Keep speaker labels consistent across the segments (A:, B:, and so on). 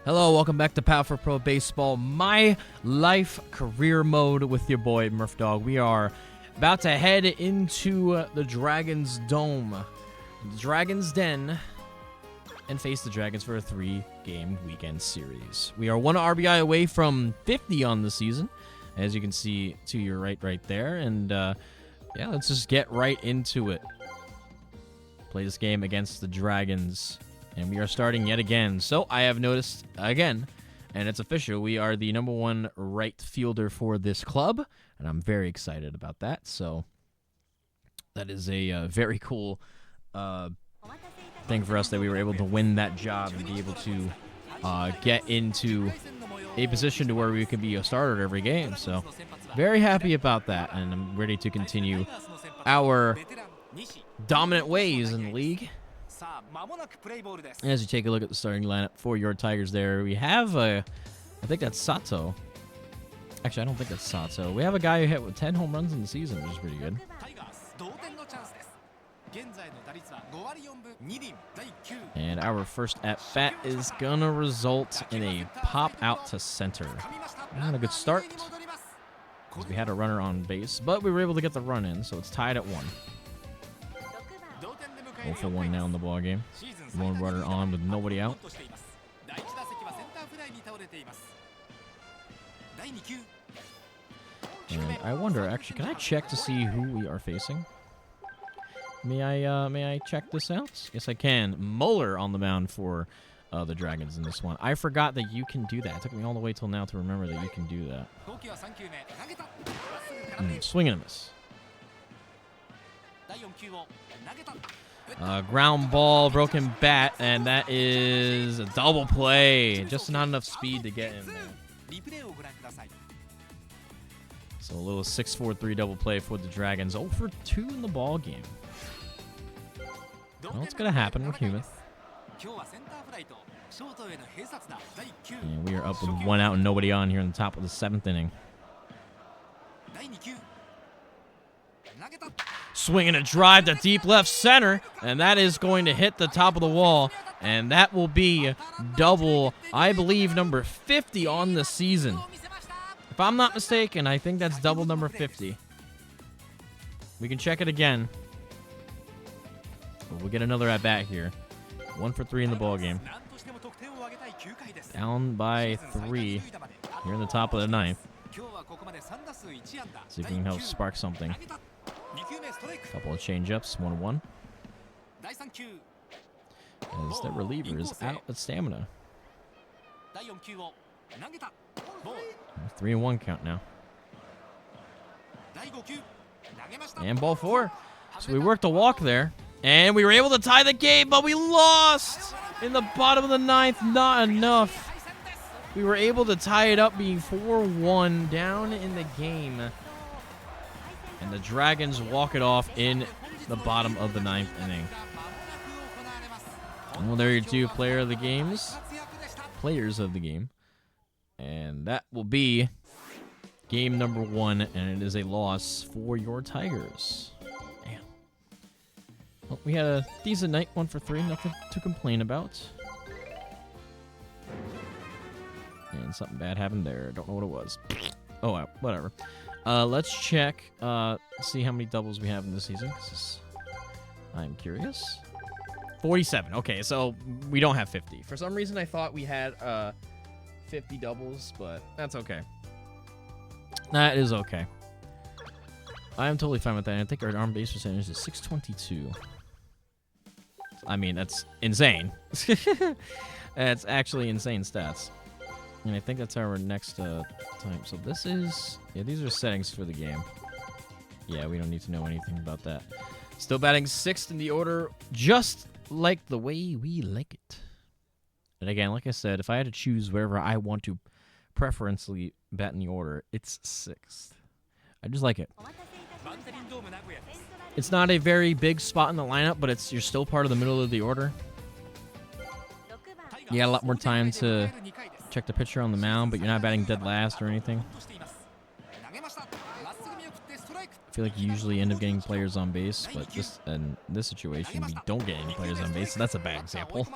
A: Hello, welcome back to Power for Pro Baseball, my life career mode with your boy Murph Dog. We are about to head into the Dragon's Dome, the Dragon's Den, and face the Dragons for a 3-game weekend series. We are 1 RBI away from 50 on the season, as you can see to your right there. And yeah, let's just get right into it. Play this game against the Dragons. And we are starting yet again. So I have noticed again, and it's official, we are the #1 right fielder for this club. And I'm very excited about that. So that is a very cool thing for us that we were able to win that job and be able to get into a position to where we can be a starter at every game. So very happy about that. And I'm ready to continue our dominant ways in the league. As you take a look at the starting lineup for your Tigers there, we have I think that's Sato. Actually, I don't think that's Sato. We have a guy who hit with 10 home runs in the season, which is pretty good. And our first at-bat is going to result in a pop out to center. Not a good start, because we had a runner on base, but we were able to get the run in, so it's tied at 1. 0 for 1 now in the ball game. 1 runner on with nobody out. And I wonder, actually, can I check to see who we are facing? May I check this out? Yes, I can. Muller on the mound for the Dragons in this one. I forgot that you can do that. It took me all the way till now to remember that you can do that. Swing and a miss. Ground ball, broken bat, and that is a double play. Just not enough speed to get in there. So a little 6-4-3 double play for the Dragons. 0 for 2 in the ball game. Well, it's going to happen. We're human. And we are up with 1 out and nobody on here in the top of the 7th inning. Swinging a drive to deep left center, and that is going to hit the top of the wall, and that will be double, I believe, number 50 on the season. If I'm not mistaken, I think that's double number 50. We can check it again. But we'll get another at-bat here. 1 for 3 in the ball game. Down by 3 here in the top of the 9th. See if we can help spark something. Couple of change-ups, 1-1. As that reliever is out of stamina. 3-1 count now. And ball 4. So we worked a walk there. And we were able to tie the game, but we lost in the bottom of the 9th. Not enough. We were able to tie it up, being 4-1 down in the game. And the Dragons walk it off in the bottom of the 9th inning. Well, there are your 2 players of the game. And that will be game number 1, and it is a loss for your Tigers. Damn. Well, we had a decent night, 1 for 3, nothing to complain about. And something bad happened there. Don't know what it was. Oh, well, whatever. Let's check, see how many doubles we have in this season. I'm curious. 47. Okay, so we don't have 50. For some reason, I thought we had 50 doubles, but that's okay. That is okay. I am totally fine with that. I think our on base percentage is 622. I mean, that's insane. That's actually insane stats. And I think that's our next time. So this is... Yeah, these are settings for the game. Yeah, we don't need to know anything about that. Still batting 6th in the order, just like the way we like it. And again, like I said, if I had to choose wherever I want to preferentially bat in the order, it's 6th. I just like it. It's not a very big spot in the lineup, but you're still part of the middle of the order. You got a lot more time to check the pitcher on the mound, but you're not batting dead last or anything. I feel like you usually end up getting players on base, but just in this situation, we don't get any players on base, so that's a bad example.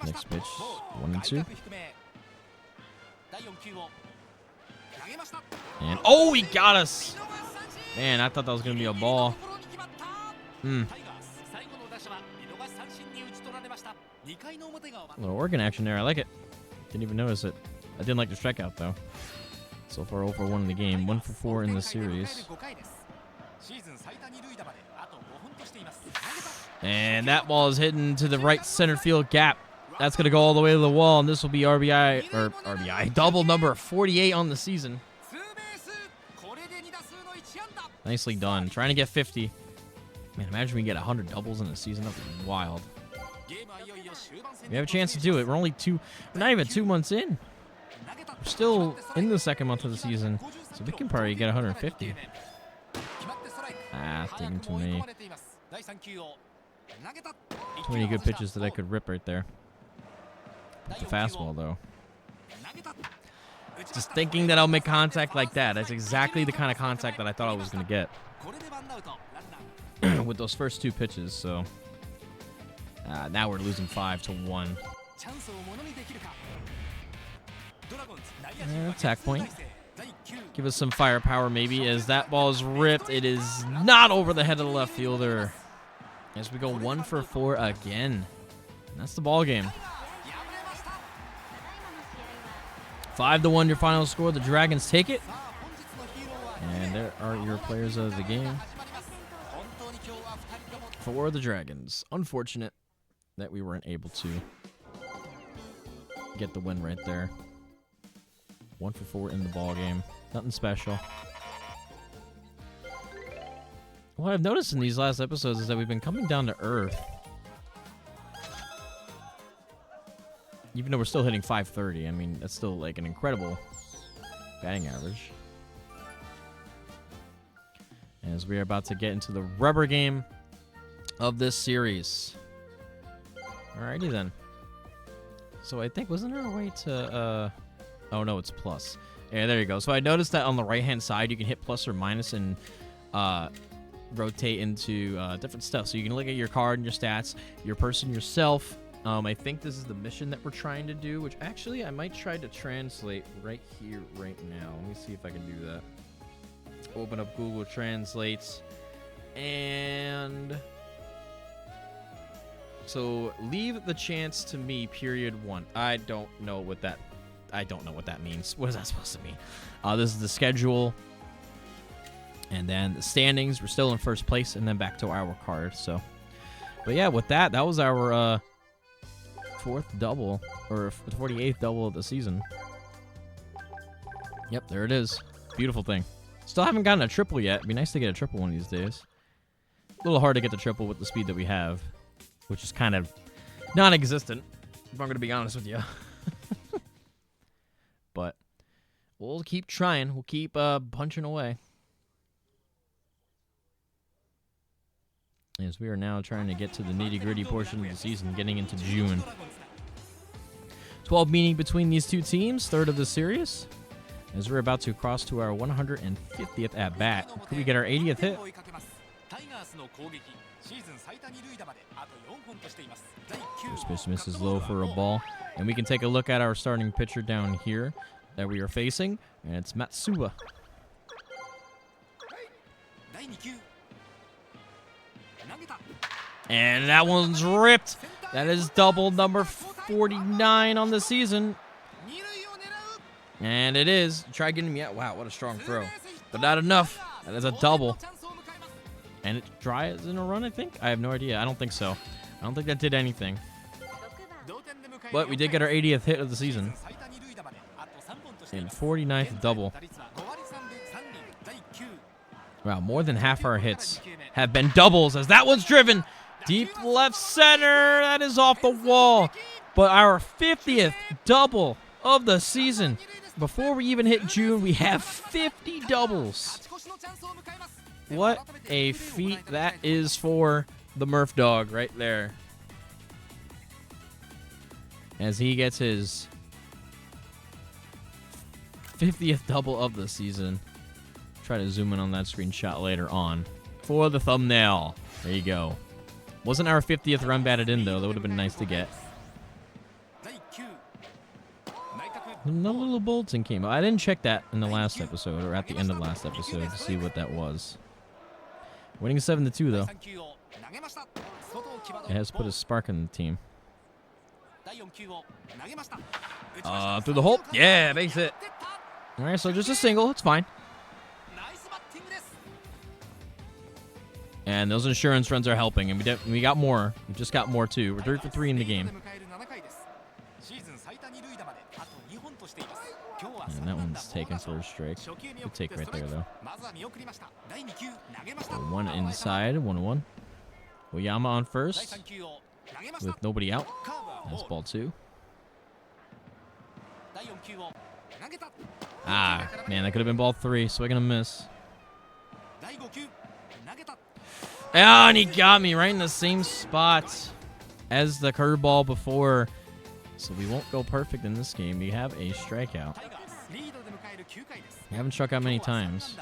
A: Next pitch, 1 and 2. And oh, he got us! Man, I thought that was gonna be a ball. A little organ action there. I like it. Didn't even notice it. I didn't like the strikeout though. So far, 0 for 1 in the game, 1 for 4 in the series. And that ball is hitting to the right center field gap. That's going to go all the way to the wall, and this will be RBI, double number 48 on the season. Nicely done. Trying to get 50. Man, imagine we get 100 doubles in a season. That would be wild. We have a chance to do it. We're not even 2 months in. We're still in the second month of the season, so we can probably get 150. Ah, taking too many. Too many good pitches that I could rip right there. The fastball, though. Just thinking that I'll make contact like that. That's exactly the kind of contact that I thought I was going to get with those first 2 pitches. So now we're losing 5-1. Attack point. Give us some firepower, maybe, as that ball is ripped. It is not over the head of the left fielder. As we go 1 for 4 again. And that's the ball game. 5-1 your final score. The Dragons take it. And there are your players of the game for the Dragons. Unfortunate that we weren't able to get the win right there. 1 for 4 in the ball game. Nothing special. What I've noticed in these last episodes is that we've been coming down to earth. Even though we're still hitting 530. I mean, that's still like an incredible batting average. As we are about to get into the rubber game of this series. Alrighty then. So I think, wasn't there a way to, oh no, it's plus. Yeah, there you go. So I noticed that on the right-hand side, you can hit plus or minus and rotate into different stuff. So you can look at your card and your stats, your person, yourself. I think this is the mission that we're trying to do, which actually I might try to translate right here, right now. Let me see if I can do that. Open up Google Translates. And so leave the chance to me, period 1. I don't know what that means. What is that supposed to mean? This is the schedule. And then the standings. We're still in first place, and then back to our card. So, but yeah, with that was our 4th double, or 48th double of the season. Yep, there it is. Beautiful thing. Still haven't gotten a triple yet. It'd be nice to get a triple one of these days. A little hard to get the triple with the speed that we have, which is kind of non-existent, if I'm going to be honest with you. But we'll keep trying. We'll keep punching away. As we are now trying to get to the nitty-gritty portion of the season, getting into June. 12 meeting between these two teams, 3rd of the series. As we're about to cross to our 150th at-bat. Could we get our 80th hit? First pitch misses low for a ball. And we can take a look at our starting pitcher down here that we are facing. And it's Matsuba. And that one's ripped. That is double number 49 on the season. And it is. Try getting me out. Wow, what a strong throw. But not enough. That is a double. And it drives in a run, I think? I have no idea. I don't think so. I don't think that did anything. But we did get our 80th hit of the season. And 49th double. Wow, more than half our hits have been doubles as that one's driven deep left center. That is off the wall. But our 50th double of the season. Before we even hit June, we have 50 doubles. What a feat that is for the Murph dog right there. As he gets his 50th double of the season. Try to zoom in on that screenshot later on for the thumbnail. There you go. Wasn't our 50th run batted in, though. That would have been nice to get. Another little bulletin came out. I didn't check that in the last episode, or at the end of last episode, to see what that was. Winning 7-2, though. It has put a spark in the team. Through the hole. Yeah, base hit. All right, so just a single. It's fine. And those insurance runs are helping, and we got more. We just got more, too. We're 3 for 3 in the game. And that one's taken for a strike. Good take right there, though. So one inside, 1-1. Oyama on first with nobody out. That's ball 2. Ah, man, that could have been ball 3. Swing and a miss. Ah, and he got me right in the same spot as the curveball before. So we won't go perfect in this game. We have a strikeout. We haven't struck out many times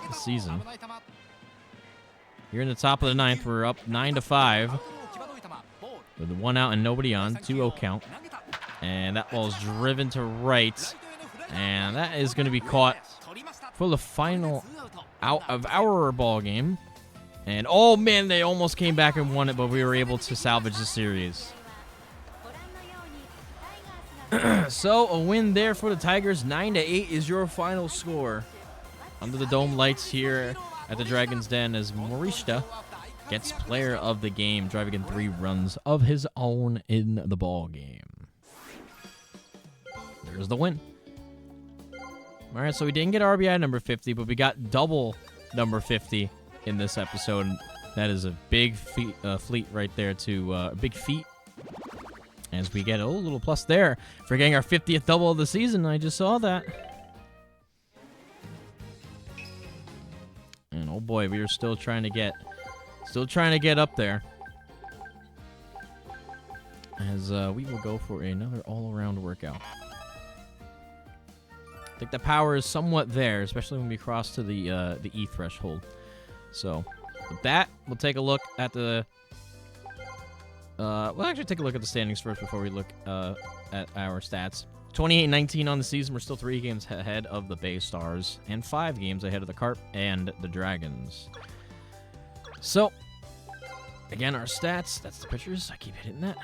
A: this season. Here in the top of the 9th, we're up 9-5 with 1 out and nobody on. 2-0 count. And that ball is driven to right. And that is going to be caught for the final out of our ball game. And, oh, man, they almost came back and won it, but we were able to salvage the series. So, a win there for the Tigers. 9-8 is your final score. Under the dome lights here at the Dragon's Den as Morishita gets player of the game, driving in 3 runs of his own in the ball game. There's the win. All right, so we didn't get RBI number 50, but we got double number 50 in this episode. That is a big fleet right there to a big feat. As we get a little plus there for getting our 50th double of the season. I just saw that. And oh boy, we are still trying to get up there. As we will go for another all-around workout. I think the power is somewhat there, especially when we cross to the E threshold. So with that, we'll take a look at the. We'll actually take a look at the standings first before we look at our stats. 28-19 on the season. We're still 3 games ahead of the Bay Stars and 5 games ahead of the Carp and the Dragons. So, again, our stats. That's the pitchers. I keep hitting that.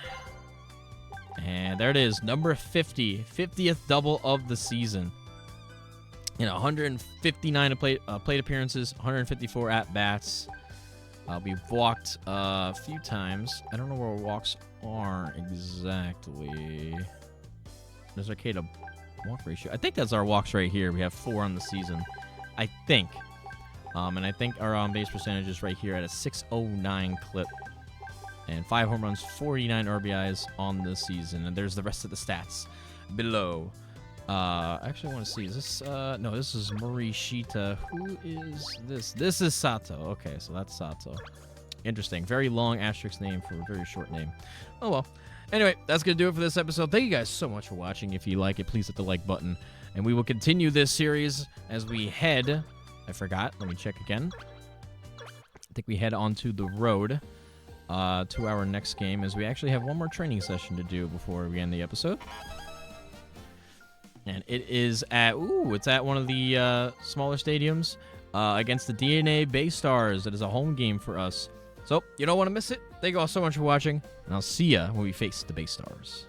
A: And there it is. Number 50. 50th double of the season. 159 plate appearances, 154 at-bats. We've walked a few times. I don't know where our walks are exactly. There's our K to walk ratio. I think that's our walks right here. We have 4 on the season, I think. And I think our on-base percentage is right here at a .609 clip. And 5 home runs, 49 RBIs on the season. And there's the rest of the stats below. I actually want to see, is this, no, this is Morishita. Who is this? This is Sato. Okay, so that's Sato. Interesting. Very long asterisk name for a very short name. Oh, well. Anyway, that's going to do it for this episode. Thank you guys so much for watching. If you like it, please hit the like button. And we will continue this series as we head, I forgot, let me check again. I think we head onto the road to our next game, as we actually have one more training session to do before we end the episode. And it is at, it's at one of the smaller stadiums against the DNA Bay Stars. It is a home game for us. So, you don't want to miss it. Thank you all so much for watching, and I'll see ya when we face the Bay Stars.